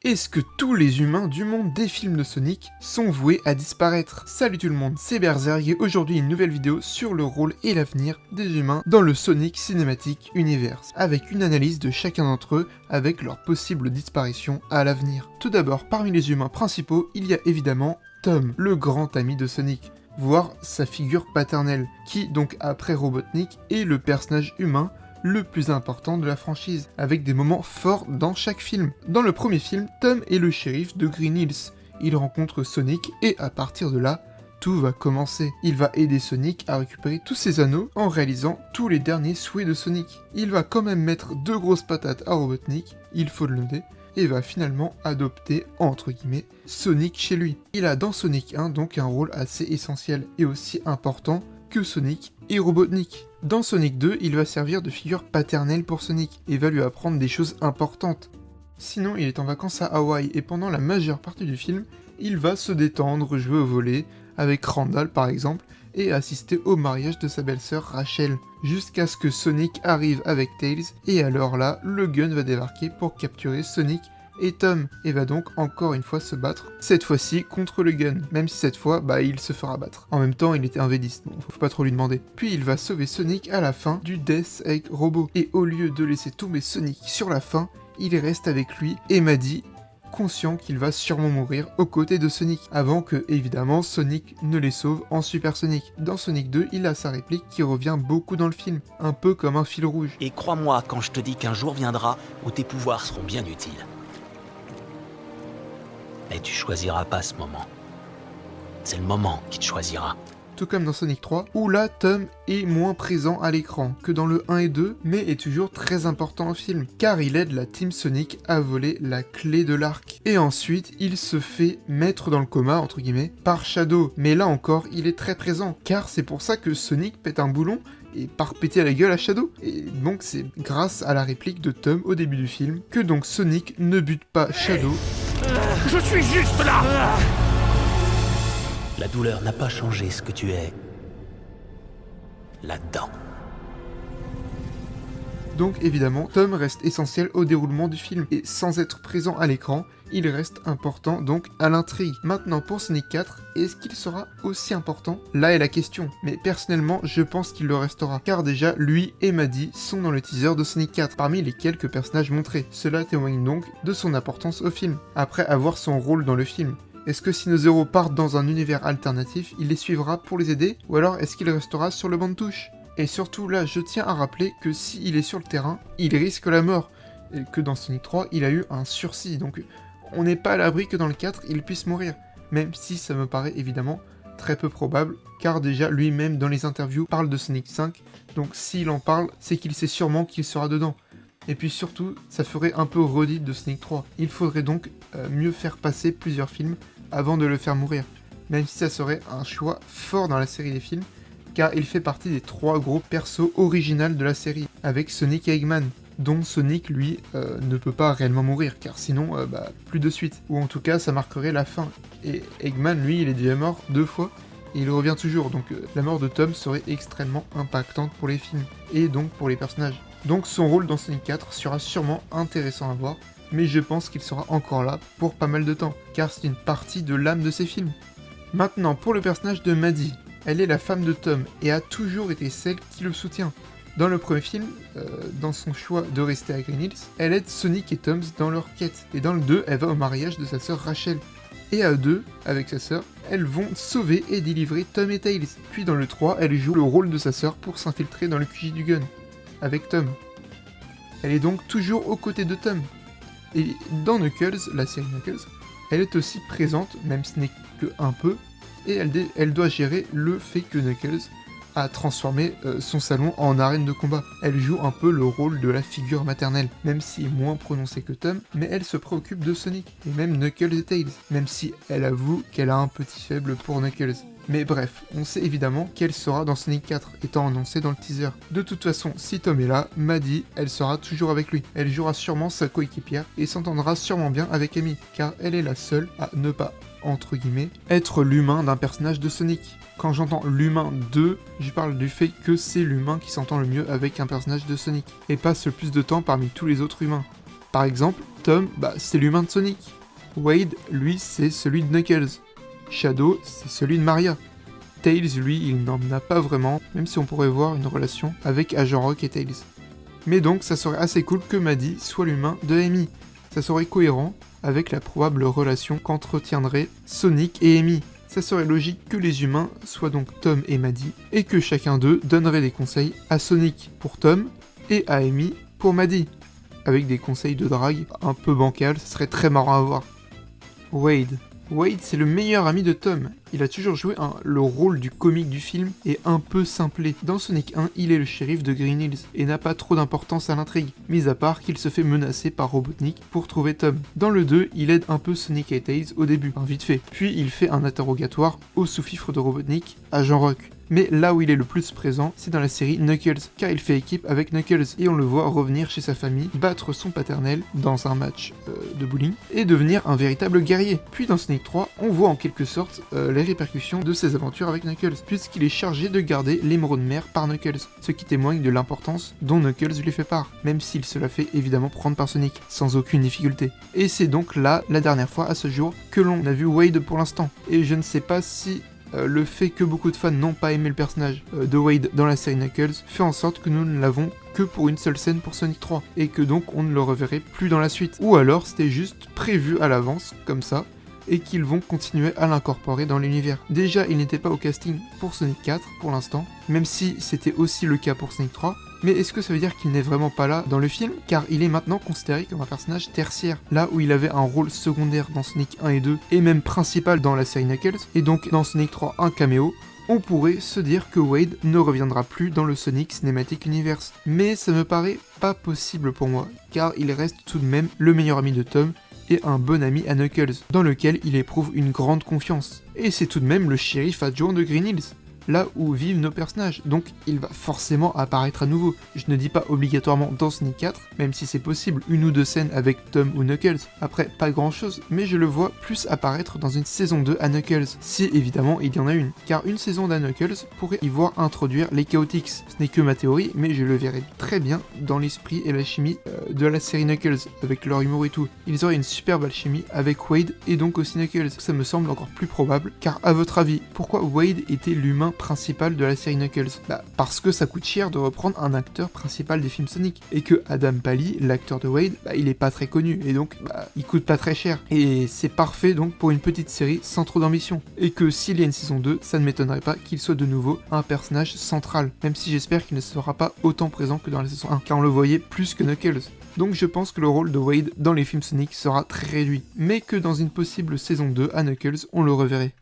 Est-ce que tous les humains du monde des films de Sonic sont voués à disparaître? Salut tout le monde, c'est Berzerg et aujourd'hui une nouvelle vidéo sur le rôle et l'avenir des humains dans le Sonic Cinematic Universe, avec une analyse de chacun d'entre eux avec leur possible disparition à l'avenir. Tout d'abord, parmi les humains principaux, il y a évidemment Tom, le grand ami de Sonic, voire sa figure paternelle, qui donc après Robotnik est le personnage humain le plus important de la franchise, avec des moments forts dans chaque film. Dans le premier film, Tom est le shérif de Green Hills. Il rencontre Sonic et à partir de là, tout va commencer. Il va aider Sonic à récupérer tous ses anneaux en réalisant tous les derniers souhaits de Sonic. Il va quand même mettre deux grosses patates à Robotnik, il faut le noter, et va finalement adopter, entre guillemets, Sonic chez lui. Il a dans Sonic 1 donc un rôle assez essentiel et aussi important que Sonic et Robotnik. Dans Sonic 2, il va servir de figure paternelle pour Sonic et va lui apprendre des choses importantes. Sinon, il est en vacances à Hawaï et pendant la majeure partie du film, il va se détendre, jouer au volley, avec Randall par exemple, et assister au mariage de sa belle-sœur Rachel, jusqu'à ce que Sonic arrive avec Tails, et alors là, le gun va débarquer pour capturer Sonic et Tom, et va donc encore une fois se battre, cette fois-ci contre le gun, même si cette fois, il se fera battre. En même temps, il était un védiste, bon, faut pas trop lui demander. Puis il va sauver Sonic à la fin du Death Egg Robot, et au lieu de laisser tomber Sonic sur la fin, il reste avec lui et Maddie, conscient qu'il va sûrement mourir aux côtés de Sonic, avant que, évidemment, Sonic ne les sauve en Super Sonic. Dans Sonic 2, il a sa réplique qui revient beaucoup dans le film, un peu comme un fil rouge. Et crois-moi quand je te dis qu'un jour viendra où tes pouvoirs seront bien utiles. Mais tu choisiras pas ce moment. C'est le moment qui te choisira. Tout comme dans Sonic 3, où là, Tom est moins présent à l'écran que dans le 1 et 2, mais est toujours très important au film, car il aide la Team Sonic à voler la clé de l'arc. Et ensuite, il se fait mettre dans le coma, entre guillemets, par Shadow. Mais là encore, il est très présent, car c'est pour ça que Sonic pète un boulon et part péter à la gueule à Shadow. Et donc c'est grâce à la réplique de Tom au début du film, que donc Sonic ne bute pas Shadow. Je suis juste là! La douleur n'a pas changé ce que tu es là-dedans. Donc évidemment, Tom reste essentiel au déroulement du film, et sans être présent à l'écran, il reste important donc à l'intrigue. Maintenant pour Sonic 4, est-ce qu'il sera aussi important? Là est la question, mais personnellement je pense qu'il le restera, car déjà lui et Maddie sont dans le teaser de Sonic 4, parmi les quelques personnages montrés. Cela témoigne donc de son importance au film, après avoir son rôle dans le film. Est-ce que si nos héros partent dans un univers alternatif, il les suivra pour les aider, ou alors est-ce qu'il restera sur le banc de touche? Et surtout là, je tiens à rappeler que s'il est sur le terrain, il risque la mort, et que dans Sonic 3, il a eu un sursis, donc on n'est pas à l'abri que dans le 4, il puisse mourir, même si ça me paraît évidemment très peu probable, car déjà lui-même dans les interviews parle de Sonic 5, donc s'il en parle, c'est qu'il sait sûrement qu'il sera dedans. Et puis surtout, ça ferait un peu redite de Sonic 3. Il faudrait donc mieux faire passer plusieurs films avant de le faire mourir, même si ça serait un choix fort dans la série des films, car il fait partie des 3 gros persos originaux de la série, avec Sonic et Eggman, dont Sonic, lui, ne peut pas réellement mourir, car sinon, plus de suite. Ou en tout cas, ça marquerait la fin. Et Eggman, lui, il est déjà mort 2 fois, et il revient toujours, donc la mort de Tom serait extrêmement impactante pour les films, et donc pour les personnages. Donc son rôle dans Sonic 4 sera sûrement intéressant à voir, mais je pense qu'il sera encore là pour pas mal de temps, car c'est une partie de l'âme de ces films. Maintenant, pour le personnage de Maddie, elle est la femme de Tom, et a toujours été celle qui le soutient. Dans le premier film, dans son choix de rester à Green Hills, elle aide Sonic et Tom dans leur quête, et dans le 2, elle va au mariage de sa sœur Rachel. Et à deux, avec sa sœur, elles vont sauver et délivrer Tom et Tails. Puis dans le 3, elle joue le rôle de sa sœur pour s'infiltrer dans le QG du gun, avec Tom. Elle est donc toujours aux côtés de Tom. Et dans Knuckles, la série Knuckles, elle est aussi présente, même si ce n'est que un peu, et elle doit gérer le fait que Knuckles a transformé son salon en arène de combat. Elle joue un peu le rôle de la figure maternelle, même si moins prononcée que Tom, mais elle se préoccupe de Sonic, et même Knuckles et Tails, même si elle avoue qu'elle a un petit faible pour Knuckles. Mais bref, on sait évidemment qu'elle sera dans Sonic 4, étant annoncée dans le teaser. De toute façon, si Tom est là, Maddie, elle sera toujours avec lui. Elle jouera sûrement sa coéquipière et s'entendra sûrement bien avec Amy, car elle est la seule à ne pas, entre guillemets, être l'humain d'un personnage de Sonic. Quand j'entends l'humain de, je parle du fait que c'est l'humain qui s'entend le mieux avec un personnage de Sonic, et passe le plus de temps parmi tous les autres humains. Par exemple, Tom, c'est l'humain de Sonic. Wade, lui, c'est celui de Knuckles. Shadow, c'est celui de Maria. Tails, lui, il n'en a pas vraiment, même si on pourrait voir une relation avec Agent Rock et Tails. Mais donc, ça serait assez cool que Maddie soit l'humain de Amy. Ça serait cohérent avec la probable relation qu'entretiendraient Sonic et Amy. Ça serait logique que les humains soient donc Tom et Maddie, et que chacun d'eux donnerait des conseils à Sonic pour Tom, et à Amy pour Maddie. Avec des conseils de drague un peu bancal, ça serait très marrant à voir. Wade, c'est le meilleur ami de Tom. Il a toujours joué le rôle du comique du film et un peu simplé. Dans Sonic 1, il est le shérif de Green Hills et n'a pas trop d'importance à l'intrigue, mis à part qu'il se fait menacer par Robotnik pour trouver Tom. Dans le 2, il aide un peu Sonic et Tails au début, vite fait. Puis il fait un interrogatoire au sous-fifre de Robotnik, Agent Rock. Mais là où il est le plus présent, c'est dans la série Knuckles, car il fait équipe avec Knuckles, et on le voit revenir chez sa famille, battre son paternel dans un match de bowling, et devenir un véritable guerrier. Puis dans Sonic 3, on voit en quelque sorte les répercussions de ses aventures avec Knuckles, puisqu'il est chargé de garder l'émeraude mère par Knuckles, ce qui témoigne de l'importance dont Knuckles lui fait part, même s'il se la fait évidemment prendre par Sonic, sans aucune difficulté. Et c'est donc là, la dernière fois à ce jour, que l'on a vu Wade pour l'instant, et je ne sais pas si le fait que beaucoup de fans n'ont pas aimé le personnage de Wade dans la série Knuckles fait en sorte que nous ne l'avons que pour une seule scène pour Sonic 3, et que donc on ne le reverrait plus dans la suite. Ou alors c'était juste prévu à l'avance, comme ça, et qu'ils vont continuer à l'incorporer dans l'univers. Déjà, il n'était pas au casting pour Sonic 4 pour l'instant, même si c'était aussi le cas pour Sonic 3, mais est-ce que ça veut dire qu'il n'est vraiment pas là dans le film? Car il est maintenant considéré comme un personnage tertiaire, là où il avait un rôle secondaire dans Sonic 1 et 2, et même principal dans la série Knuckles, et donc dans Sonic 3 un caméo. On pourrait se dire que Wade ne reviendra plus dans le Sonic Cinematic Universe, mais ça me paraît pas possible pour moi, car il reste tout de même le meilleur ami de Tom, et un bon ami à Knuckles, dans lequel il éprouve une grande confiance. Et c'est tout de même le shérif adjoint de Green Hills, là où vivent nos personnages, donc il va forcément apparaître à nouveau. Je ne dis pas obligatoirement dans Sonic 4, même si c'est possible une ou deux scènes avec Tom ou Knuckles. Après, pas grand chose, mais je le vois plus apparaître dans une saison 2 à Knuckles, si évidemment il y en a une. Car une saison d'à Knuckles pourrait y voir introduire les Chaotix. Ce n'est que ma théorie, mais je le verrai très bien dans l'esprit et la chimie de la série Knuckles, avec leur humour et tout. Ils auraient une superbe alchimie avec Wade et donc aussi Knuckles. Ça me semble encore plus probable, car à votre avis, pourquoi Wade était l'humain principal de la série Knuckles? Parce que ça coûte cher de reprendre un acteur principal des films Sonic, et que Adam Pally, l'acteur de Wade, il est pas très connu, et donc il coûte pas très cher. Et c'est parfait donc pour une petite série sans trop d'ambition. Et que s'il y a une saison 2, ça ne m'étonnerait pas qu'il soit de nouveau un personnage central, même si j'espère qu'il ne sera pas autant présent que dans la saison 1, car on le voyait plus que Knuckles. Donc je pense que le rôle de Wade dans les films Sonic sera très réduit, mais que dans une possible saison 2 à Knuckles, on le reverrait.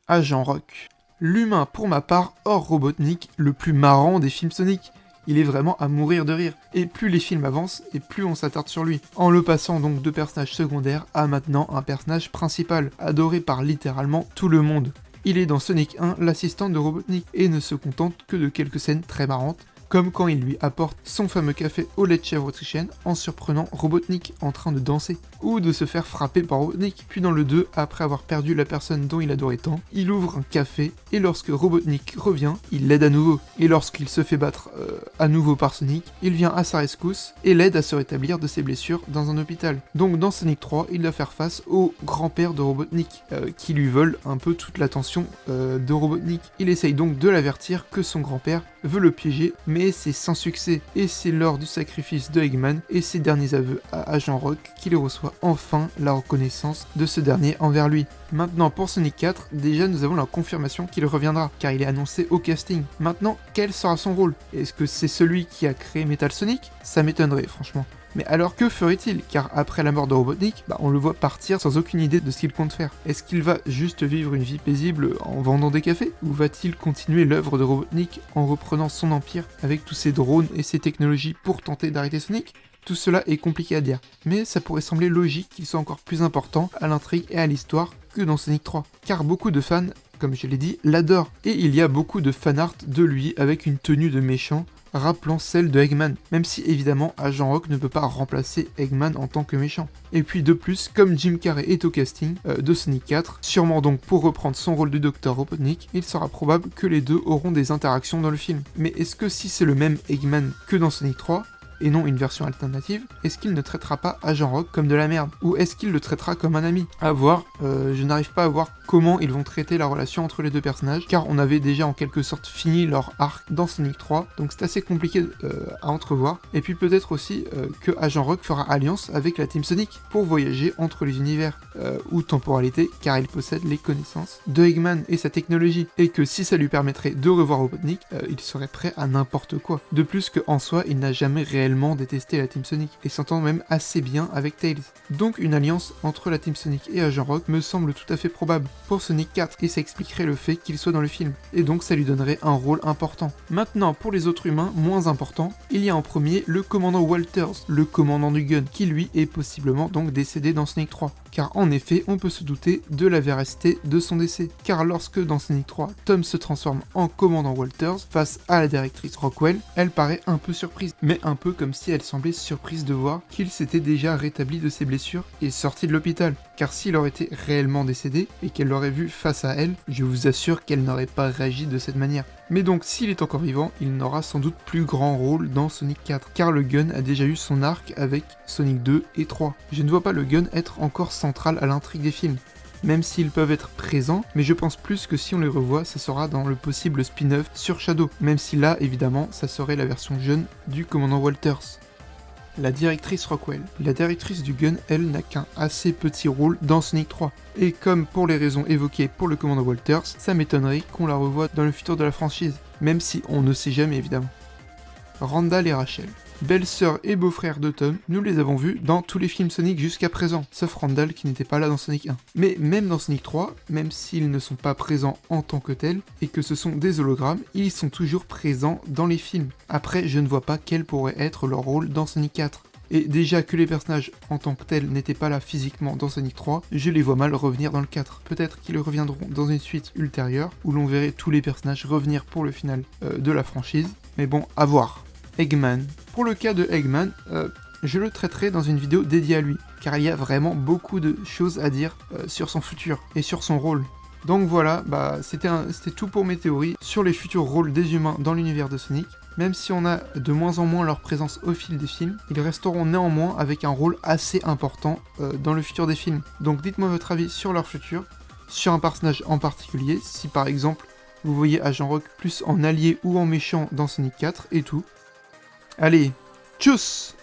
Agent Rock. L'humain, pour ma part, hors Robotnik, le plus marrant des films Sonic. Il est vraiment à mourir de rire. Et plus les films avancent, et plus on s'attarde sur lui. En le passant donc de personnage secondaire à maintenant un personnage principal, adoré par littéralement tout le monde. Il est dans Sonic 1 l'assistant de Robotnik, et ne se contente que de quelques scènes très marrantes, comme quand il lui apporte son fameux café au lait de chèvre autrichienne en surprenant Robotnik en train de danser, ou de se faire frapper par Robotnik. Puis dans le 2, après avoir perdu la personne dont il adorait tant, il ouvre un café, et lorsque Robotnik revient, il l'aide à nouveau. Et lorsqu'il se fait battre à nouveau par Sonic, il vient à sa rescousse et l'aide à se rétablir de ses blessures dans un hôpital. Donc dans Sonic 3, il doit faire face au grand-père de Robotnik, qui lui vole un peu toute l'attention de Robotnik. Il essaye donc de l'avertir que son grand-père veut le piéger, mais c'est sans succès, et c'est lors du sacrifice de Eggman et ses derniers aveux à Agent Rock qu'il reçoit enfin la reconnaissance de ce dernier envers lui. Maintenant pour Sonic 4, déjà nous avons la confirmation qu'il reviendra, car il est annoncé au casting. Maintenant, quel sera son rôle? Est-ce que c'est celui qui a créé Metal Sonic? Ça m'étonnerait franchement. Mais alors que ferait-il? Car après la mort de Robotnik, on le voit partir sans aucune idée de ce qu'il compte faire. Est-ce qu'il va juste vivre une vie paisible en vendant des cafés? Ou va-t-il continuer l'œuvre de Robotnik en reprenant son empire avec tous ses drones et ses technologies pour tenter d'arrêter Sonic? Tout cela est compliqué à dire, mais ça pourrait sembler logique qu'il soit encore plus important à l'intrigue et à l'histoire que dans Sonic 3. Car beaucoup de fans, comme je l'ai dit, l'adorent. Et il y a beaucoup de fanart de lui avec une tenue de méchant, rappelant celle de Eggman, même si évidemment Agent Rock ne peut pas remplacer Eggman en tant que méchant. Et puis de plus, comme Jim Carrey est au casting de Sonic 4, sûrement donc pour reprendre son rôle de Dr Robotnik, il sera probable que les deux auront des interactions dans le film. Mais est-ce que si c'est le même Eggman que dans Sonic 3, et non une version alternative, est-ce qu'il ne traitera pas Agent Rock comme de la merde? Ou est-ce qu'il le traitera comme un ami? À voir, je n'arrive pas à voir comment ils vont traiter la relation entre les deux personnages, car on avait déjà en quelque sorte fini leur arc dans Sonic 3, donc c'est assez compliqué à entrevoir. Et puis peut-être aussi que Agent Rock fera alliance avec la Team Sonic pour voyager entre les univers ou temporalités, car il possède les connaissances de Eggman et sa technologie, et que si ça lui permettrait de revoir Robotnik, il serait prêt à n'importe quoi. De plus qu'en soi, il n'a jamais réellement détesté la Team Sonic, et s'entend même assez bien avec Tails. Donc une alliance entre la Team Sonic et Agent Rock me semble tout à fait probable pour Sonic 4, et ça expliquerait le fait qu'il soit dans le film, et donc ça lui donnerait un rôle important. Maintenant, pour les autres humains moins importants, il y a en premier le commandant Walters, le commandant du gun, qui lui est possiblement donc décédé dans Sonic 3. Car en effet, on peut se douter de la véracité de son décès. Car lorsque dans Sonic 3, Tom se transforme en commandant Walters face à la directrice Rockwell, elle paraît un peu surprise, mais un peu comme si elle semblait surprise de voir qu'il s'était déjà rétabli de ses blessures et sorti de l'hôpital. Car s'il aurait été réellement décédé et qu'elle l'aurait vu face à elle, je vous assure qu'elle n'aurait pas réagi de cette manière. Mais donc s'il est encore vivant, il n'aura sans doute plus grand rôle dans Sonic 4, car le gun a déjà eu son arc avec Sonic 2 et 3. Je ne vois pas le gun être encore central à l'intrigue des films, même s'ils peuvent être présents, mais je pense plus que si on les revoit, ça sera dans le possible spin-off sur Shadow, même si là, évidemment, ça serait la version jeune du commandant Walters. La directrice Rockwell. La directrice du gun, elle, n'a qu'un assez petit rôle dans Sonic 3. Et comme pour les raisons évoquées pour le commandant Walters, ça m'étonnerait qu'on la revoie dans le futur de la franchise, même si on ne sait jamais évidemment. Randall et Rachel. Belle-sœur et beau-frère de Tom, nous les avons vus dans tous les films Sonic jusqu'à présent, sauf Randall qui n'était pas là dans Sonic 1. Mais même dans Sonic 3, même s'ils ne sont pas présents en tant que tels, et que ce sont des hologrammes, ils sont toujours présents dans les films. Après, je ne vois pas quel pourrait être leur rôle dans Sonic 4. Et déjà que les personnages en tant que tels n'étaient pas là physiquement dans Sonic 3, je les vois mal revenir dans le 4. Peut-être qu'ils reviendront dans une suite ultérieure, où l'on verrait tous les personnages revenir pour le final de la franchise, mais bon, à voir. Eggman. Pour le cas de Eggman, je le traiterai dans une vidéo dédiée à lui, car il y a vraiment beaucoup de choses à dire sur son futur et sur son rôle. Donc voilà, c'était tout pour mes théories sur les futurs rôles des humains dans l'univers de Sonic. Même si on a de moins en moins leur présence au fil des films, ils resteront néanmoins avec un rôle assez important dans le futur des films. Donc dites-moi votre avis sur leur futur, sur un personnage en particulier, si par exemple vous voyez Agent Rock plus en allié ou en méchant dans Sonic 4 et tout. Allez, tchuss!